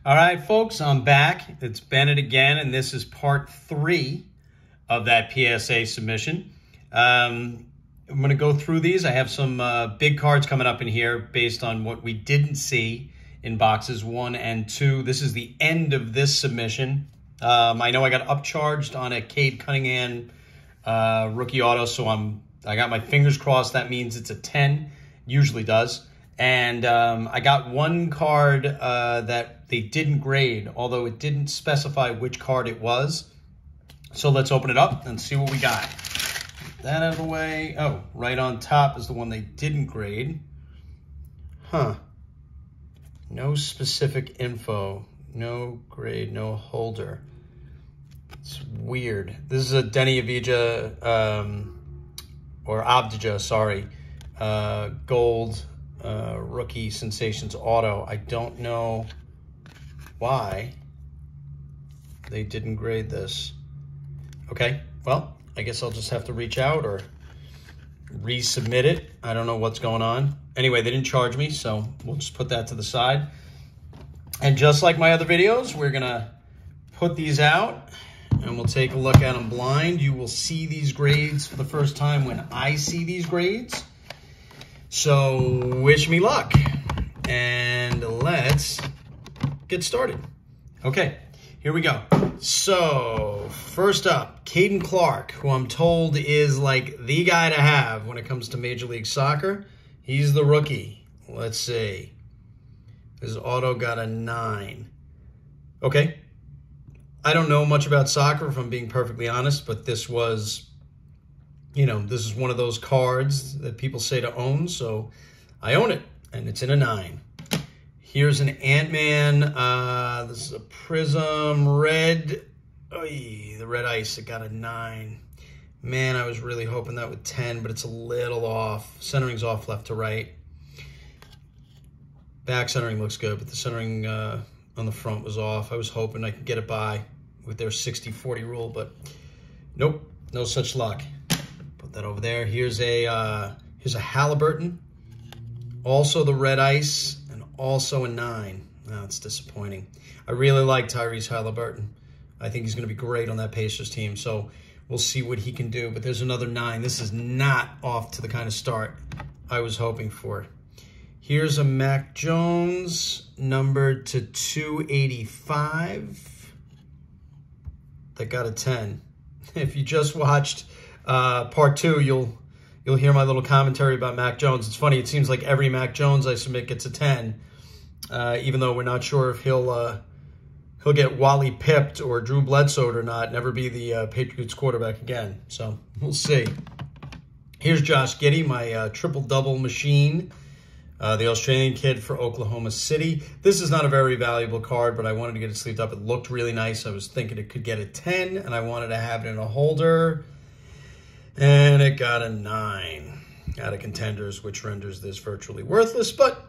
All right, folks, I'm back. It's Bennett again, and this is part 3 of that PSA submission. I'm going to go through these. I have some big cards coming up in here based on what we didn't see in boxes 1 and 2. This is the end of this submission. I know I got upcharged on a Cade Cunningham rookie auto, so I got my fingers crossed. That means it's a 10. Usually does. And I got one card that they didn't grade, although it didn't specify which card it was. So let's open it up and see what we got. That out of the way. Oh, right on top is the one they didn't grade. Huh. No specific info. No grade, no holder. It's weird. This is a Denny Avdija, or Avdija, sorry. Gold rookie sensations auto. I don't know why they didn't grade this. Okay, well, I guess I'll just have to reach out or resubmit it. I don't know what's going on. Anyway, they didn't charge me, so we'll just put that to the side. And just like my other videos, we're gonna put these out and we'll take a look at them blind. You will see these grades for the first time when I see these grades. So wish me luck, and let's get started. Okay, here we go. So first up, Caden Clark, who I'm told is like the guy to have when it comes to Major League Soccer. He's the rookie. Let's see. His auto got a 9. Okay. I don't know much about soccer, if I'm being perfectly honest, but this was, you know, this is one of those cards that people say to own, so I own it, and it's in a 9. Here's an Ant-Man. This is a Prism red. Oy, the red ice, it got a 9. Man, I was really hoping that would 10, but it's a little off. Centering's off left to right. Back centering looks good, but the centering on the front was off. I was hoping I could get it by with their 60-40 rule, but nope, no such luck. Put that over there. Here's a Halliburton, also the red ice, and also a 9. Oh, it's disappointing. I really like Tyrese Halliburton. I think he's going to be great on that Pacers team, so we'll see what he can do. But there's another 9. This is not off to the kind of start I was hoping for. Here's a Mac Jones, numbered to 285. That got a 10. If you just watched part 2, you'll hear my little commentary about Mac Jones. It's funny, it seems like every Mac Jones I submit gets a 10, even though we're not sure if he'll get Wally pipped or Drew Bledsoe or not, never be the Patriots quarterback again. So we'll see. Here's Josh Giddey, my triple-double machine. The Australian kid for Oklahoma City. This is not a very valuable card, but I wanted to get it sleeved up. It looked really nice. I was thinking it could get a 10, and I wanted to have it in a holder. And it got a 9 out of Contenders, which renders this virtually worthless, but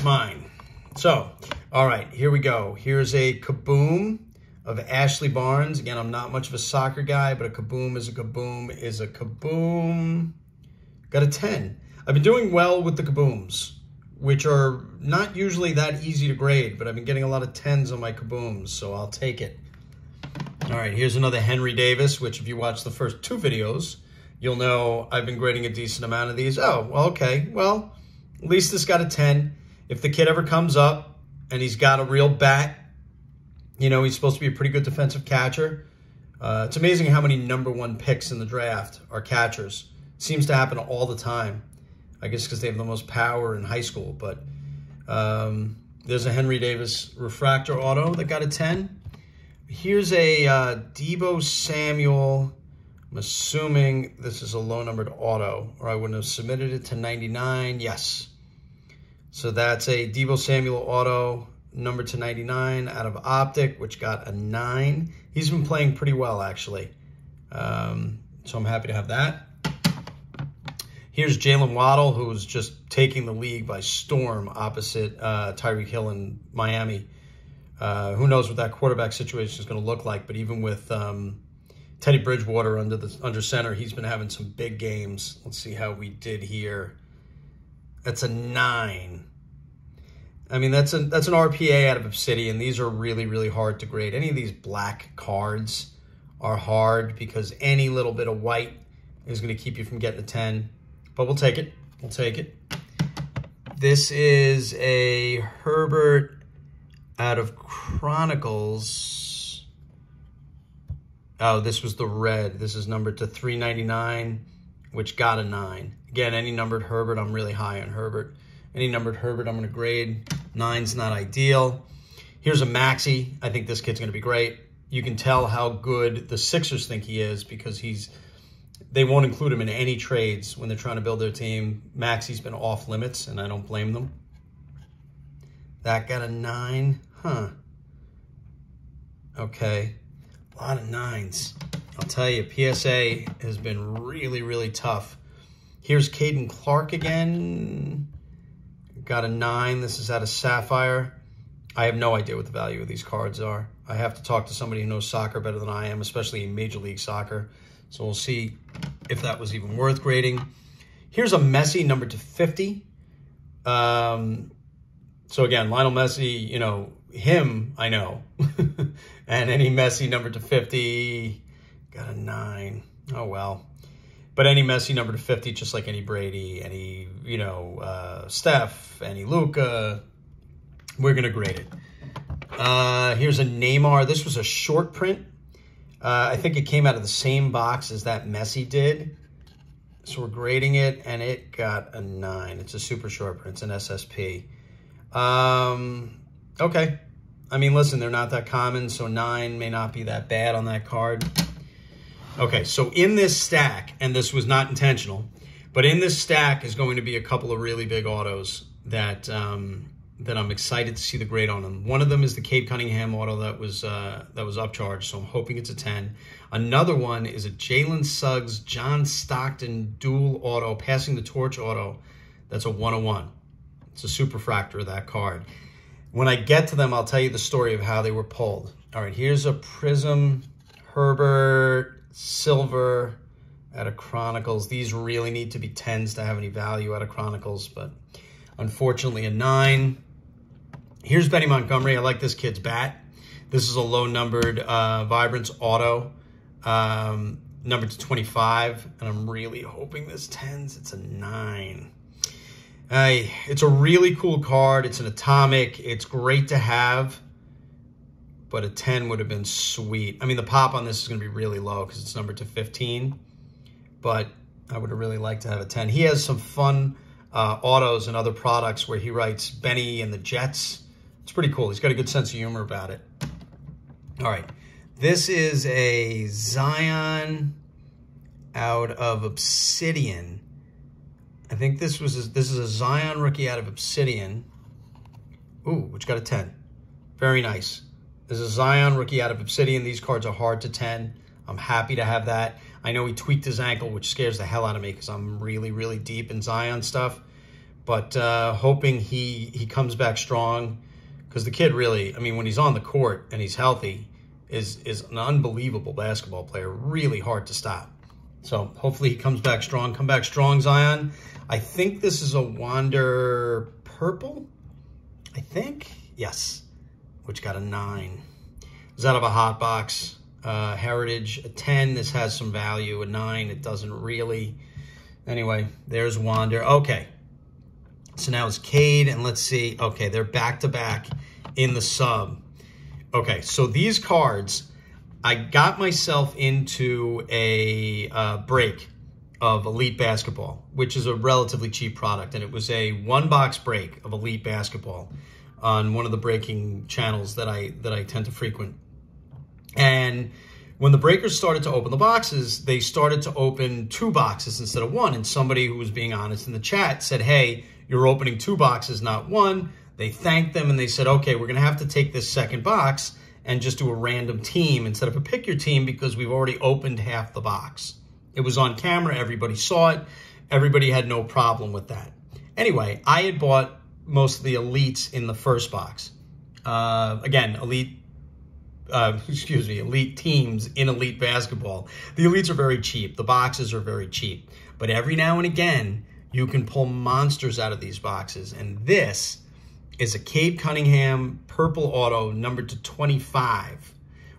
mine. So, all right, here we go. Here's a Kaboom of Ashley Barnes. Again, I'm not much of a soccer guy, but a Kaboom is a Kaboom is a Kaboom. Got a 10. I've been doing well with the Kabooms, which are not usually that easy to grade, but I've been getting a lot of 10s on my Kabooms, so I'll take it. All right, here's another Henry Davis, which if you watch the first 2 videos, you'll know I've been grading a decent amount of these. Oh, well, okay. Well, at least this got a 10. If the kid ever comes up and he's got a real bat, you know, he's supposed to be a pretty good defensive catcher. It's amazing how many #1 picks in the draft are catchers. It seems to happen all the time. I guess because they have the most power in high school. But there's a Henry Davis refractor auto that got a 10. Here's a Deebo Samuel. I'm assuming this is a low-numbered auto, or I wouldn't have submitted it to 99. Yes. So that's a Deebo Samuel auto, numbered to 99 out of Optic, which got a 9. He's been playing pretty well, actually. So I'm happy to have that. Here's Jalen Waddle, who's just taking the league by storm opposite Tyreek Hill in Miami. Who knows what that quarterback situation is going to look like, but even with Teddy Bridgewater under center, he's been having some big games. Let's see how we did here. That's a 9. I mean, that's an RPA out of Obsidian. These are really, really hard to grade. Any of these black cards are hard because any little bit of white is going to keep you from getting a 10. But we'll take it. We'll take it. This is a Herbert out of Chronicles. Oh, this was the red. This is numbered to 399, which got a 9. Again, any numbered Herbert, I'm really high on Herbert. Any numbered Herbert, I'm going to grade. 9's not ideal. Here's a Maxey. I think this kid's going to be great. You can tell how good the Sixers think he is because they won't include him in any trades when they're trying to build their team. Maxey's been off limits, and I don't blame them. That got a 9. Huh. Okay. A lot of 9s. I'll tell you, PSA has been really, really tough. Here's Caden Clark again. Got a 9. This is out of Sapphire. I have no idea what the value of these cards are. I have to talk to somebody who knows soccer better than I am, especially in Major League Soccer. So we'll see if that was even worth grading. Here's a Messi numbered to 50. So again, Lionel Messi, you know, him, I know. And any Messi numbered to 50, got a 9. Oh, well. But any Messi number to 50, just like any Brady, any, you know, Steph, any Luka, we're going to grade it. Here's a Neymar. This was a short print. I think it came out of the same box as that Messi did. So we're grading it, and it got a 9. It's a super short print. It's an SSP. Okay. I mean, listen, they're not that common, so 9 may not be that bad on that card. Okay, so in this stack, and this was not intentional, but in this stack is going to be a couple of really big autos that that I'm excited to see the grade on them. One of them is the Cade Cunningham auto that was upcharged, so I'm hoping it's a 10. Another one is a Jalen Suggs, John Stockton dual auto, passing the torch auto. That's a 101. It's a superfractor of that card. When I get to them, I'll tell you the story of how they were pulled. All right, here's a Prism Herbert Silver out of Chronicles. These really need to be 10s to have any value out of Chronicles, but unfortunately a 9. Here's Benny Montgomery. I like this kid's bat. This is a low-numbered Vibrance auto, numbered to 25, and I'm really hoping this 10s. It's a 9. It's a really cool card. It's an atomic. It's great to have. But a 10 would have been sweet. I mean, the pop on this is going to be really low because it's numbered to 15. But I would have really liked to have a 10. He has some fun autos and other products where he writes Benny and the Jets. It's pretty cool. He's got a good sense of humor about it. All right. This is a Zion out of Obsidian. I think this is a Zion rookie out of Obsidian. Ooh, which got a 10. Very nice. There's a Zion rookie out of Obsidian. These cards are hard to 10. I'm happy to have that. I know he tweaked his ankle, which scares the hell out of me because I'm really, really deep in Zion stuff. But hoping he comes back strong because the kid really, I mean, when he's on the court and he's healthy, is an unbelievable basketball player. Really hard to stop. So hopefully he comes back strong. Come back strong, Zion. I think this is a Wander Purple. I think. Yes. Which got a 9. It was out of a hot box. Heritage, a 10. This has some value. A 9, it doesn't really. Anyway, there's Wander. Okay. So now it's Cade, and let's see. Okay, they're back-to-back in the sub. Okay, so these cards, I got myself into a break of Elite Basketball, which is a relatively cheap product, and it was a one-box break of Elite Basketball on one of the breaking channels that I tend to frequent. And when the breakers started to open the boxes, they started to open 2 boxes instead of 1. And somebody who was being honest in the chat said, hey, you're opening 2 boxes, not 1. They thanked them and they said, okay, we're going to have to take this second box and just do a random team instead of a pick your team because we've already opened half the box. It was on camera. Everybody saw it. Everybody had no problem with that. Anyway, I had bought most of the elites in the first box. Again, elite teams in Elite Basketball. The elites are very cheap. The boxes are very cheap. But every now and again, you can pull monsters out of these boxes. And this is a Cade Cunningham purple auto numbered to 25,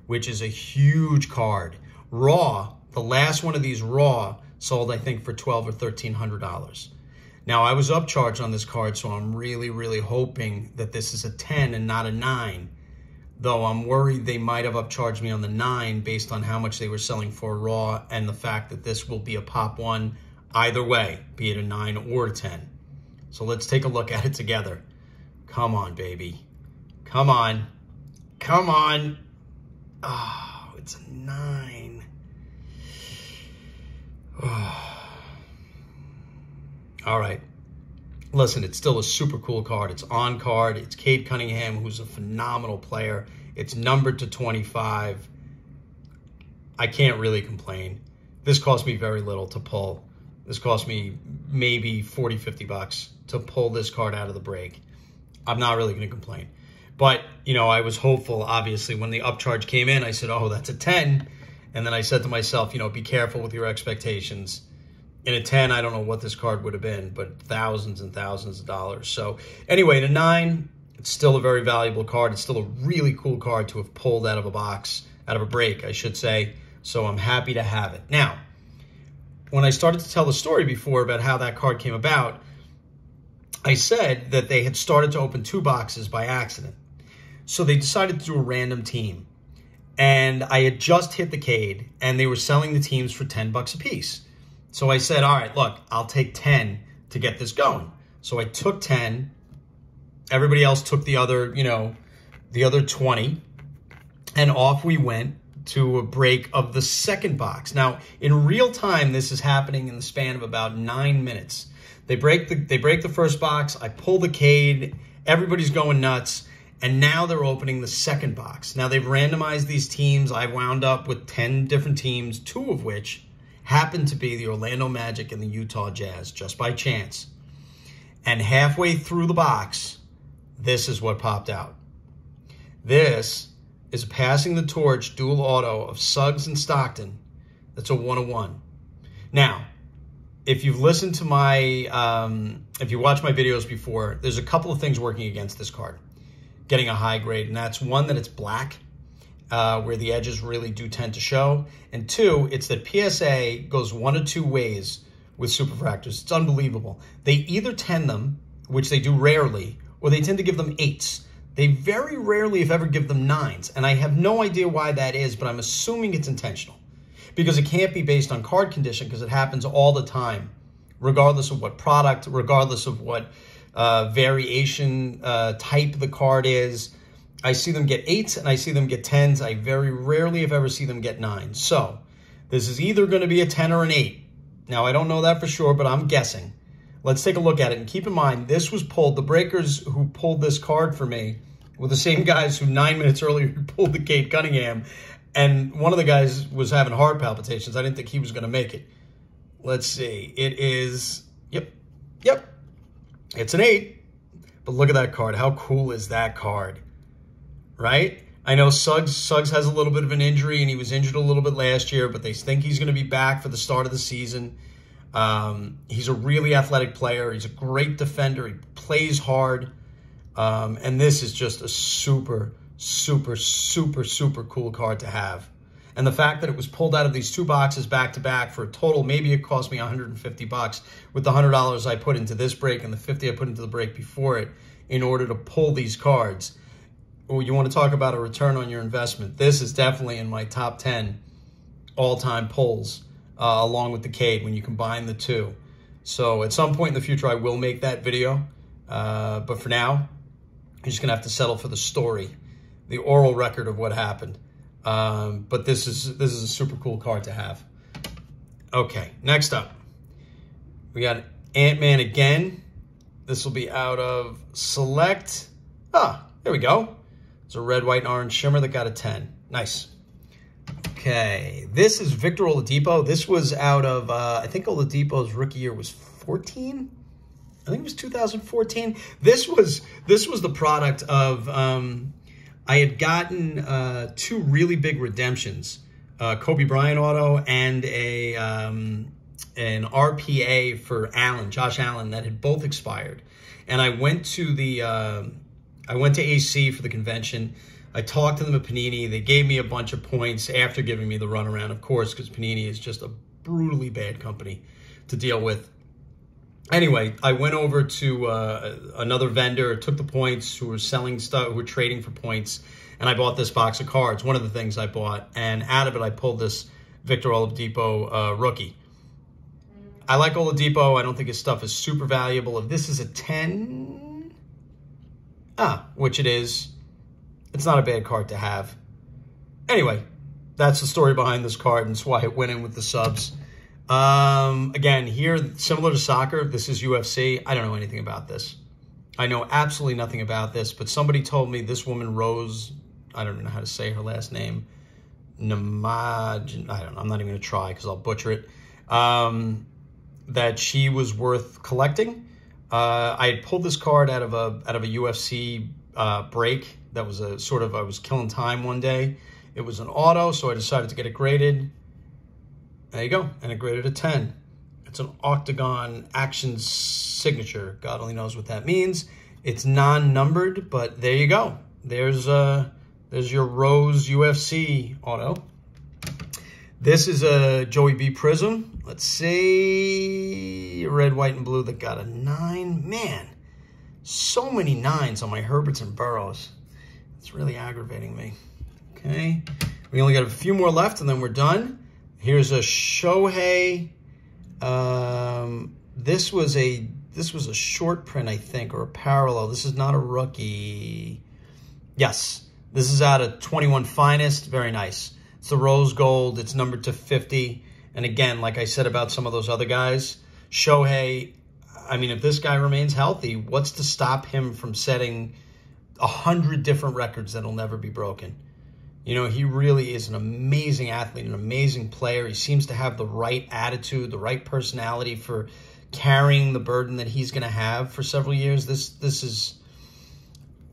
which is a huge card. Raw, the last one of these raw sold, I think, for $1,200 or $1,300. Now, I was upcharged on this card, so I'm really, really hoping that this is a 10 and not a 9, though I'm worried they might have upcharged me on the 9 based on how much they were selling for raw and the fact that this will be a pop 1 either way, be it a 9 or a 10. So let's take a look at it together. Come on, baby. Come on. Come on. Oh, it's a 9. Oh. All right. Listen, it's still a super cool card. It's on card. It's Cade Cunningham, who's a phenomenal player. It's numbered to 25. I can't really complain. This cost me very little to pull. This cost me maybe 40, 50 bucks to pull this card out of the break. I'm not really going to complain. But, you know, I was hopeful, obviously, when the upcharge came in. I said, oh, that's a 10. And then I said to myself, you know, be careful with your expectations. In a 10, I don't know what this card would have been, but thousands and thousands of dollars. So anyway, in a 9, it's still a very valuable card. It's still a really cool card to have pulled out of a box, out of a break, I should say. So I'm happy to have it. Now, when I started to tell the story before about how that card came about, I said that they had started to open 2 boxes by accident. So they decided to do a random team. And I had just hit the Cade, and they were selling the teams for 10 bucks a piece. So I said, all right, look, I'll take 10 to get this going. So I took 10. Everybody else took the other, you know, the other 20. And off we went to a break of the second box. Now, in real time, this is happening in the span of about 9 minutes. They break the first box. I pull the Cade. Everybody's going nuts. And now they're opening the second box. Now, they've randomized these teams. I wound up with 10 different teams, 2 of which happened to be the Orlando Magic and the Utah Jazz, just by chance. And halfway through the box, this is what popped out. This is passing the torch dual auto of Suggs and Stockton. That's a 1-of-1. Now, if you've listened to my, if you watched my videos before, there's a couple of things working against this card getting a high grade, and that's one, that it's black, where the edges really do tend to show. And 2, it's that PSA goes 1 of 2 ways with superfractors. It's unbelievable. They either 10 them, which they do rarely, or they tend to give them 8s. They very rarely, if ever, give them 9s. And I have no idea why that is, but I'm assuming it's intentional. Because it can't be based on card condition, because it happens all the time, regardless of what product, regardless of what variation type the card is. I see them get 8s and I see them get 10s. I very rarely, if ever, see them get 9s. So this is either going to be a 10 or an 8. Now, I don't know that for sure, but I'm guessing. Let's take a look at it. And keep in mind, this was pulled. The breakers who pulled this card for me were the same guys who 9 minutes earlier pulled the Cade Cunningham. And one of the guys was having heart palpitations. I didn't think he was going to make it. Let's see. It is, yep. It's an 8. But look at that card. How cool is that card? Right? I know Suggs has a little bit of an injury, and he was injured a little bit last year, but they think he's going to be back for the start of the season. He's a really athletic player. He's a great defender. He plays hard. And this is just a super, super, super, super cool card to have. And the fact that it was pulled out of these 2 boxes back-to-back for a total, maybe it cost me $150 with the $100 I put into this break and the $50 I put into the break before it in order to pull these cards. Well, you want to talk about a return on your investment. This is definitely in my top 10 all-time pulls, along with the Cade, when you combine the 2. So at some point in the future, I will make that video. But for now, you're just going to have to settle for the story, the oral record of what happened. But this is a super cool card to have. Okay, next up, we got Ant-Man again. This will be out of Select. Ah, there we go. It's a red, white, and orange shimmer that got a 10. Nice. Okay, this is Victor Oladipo. This was out of, I think Oladipo's rookie year was 14. I think it was 2014. This was the product of, I had gotten 2 really big redemptions, Kobe Bryant auto and an RPA for Allen, Josh Allen, that had both expired. And I went to the I went to AC for the convention. I talked to them at Panini. They gave me a bunch of points after giving me the runaround, of course, because Panini is just a brutally bad company to deal with. Anyway, I went over to another vendor, took the points, who were selling stuff, who were trading for points, and I bought this box of cards, one of the things I bought, and out of it I pulled this Victor Oladipo rookie. I like Oladipo. I don't think his stuff is super valuable. If this is a 10, which it is, it's not a bad card to have. Anyway, that's the story behind this card, and that's why it went in with the subs. Again, here, similar to soccer, this is UFC. I don't know anything about this. I know absolutely nothing about this, but somebody told me this woman, Rose, I don't know how to say her last name, Namaj, I don't know, I'm not even going to try because I'll butcher it, that she was worth collecting. I had pulled this card out of a UFC break. That was a sort of, I was killing time one day. It was an auto, so I decided to get it graded. There you go, and it graded a 10. It's an octagon action signature. God only knows what that means. It's non-numbered, but there you go. There's your Rose UFC auto. This is a Joey B Prism. Let's see, red, white, and blue that got a 9. Man, so many 9s on my Herberts and Burrows. It's really aggravating me. Okay, we only got a few more left, and then we're done. Here's a Shohei. This was a short print, I think, or a parallel. This is not a rookie. Yes, this is out of 21 Finest. Very nice. It's the rose gold. It's numbered to 50. And again, like I said about some of those other guys, Shohei, I mean, if this guy remains healthy, what's to stop him from setting 100 different records that'll never be broken? You know, he really is an amazing athlete, an amazing player. He seems to have the right attitude, the right personality for carrying the burden that he's going to have for several years. This is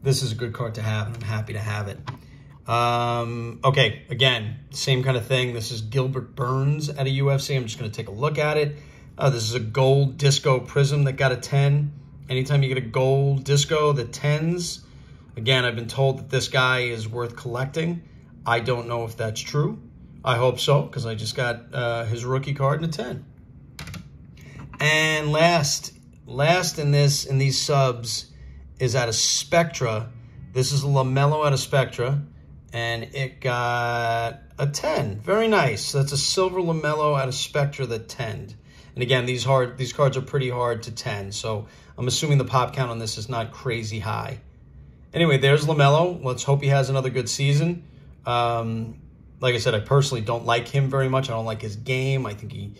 a good card to have, and I'm happy to have it. Okay, again, same kind of thing. This is Gilbert Burns at a UFC. I'm just going to take a look at it. This is a gold disco prism that got a 10. Anytime you get a gold disco, the 10s, again, I've been told that this guy is worth collecting. I don't know if that's true. I hope so, because I just got his rookie card in a 10. And last in these subs is out of Spectra. This is a LaMelo out of Spectra, and it got a 10. Very nice. That's a silver LaMelo out of Spectra that 10'd. And again, these cards are pretty hard to 10, so I'm assuming the pop count on this is not crazy high. Anyway, there's LaMelo. Let's hope he has another good season. Like I said, I personally don't like him very much. I don't like his game. I think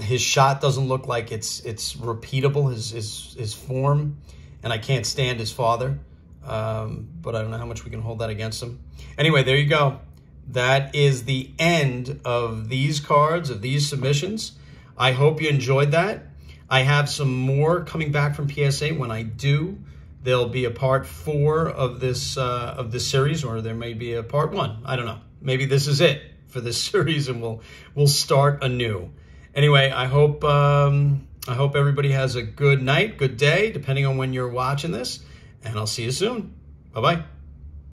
his shot doesn't look like it's repeatable, his form, and I can't stand his father. But I don't know how much we can hold that against him. Anyway, there you go. That is the end of these cards, of these submissions. I hope you enjoyed that. I have some more coming back from PSA. When I do, there'll be a part 4 of this series, or there may be a part 1. I don't know. Maybe this is it for this series, and we'll start anew. Anyway, I hope everybody has a good night, good day, depending on when you're watching this, and I'll see you soon. Bye-bye.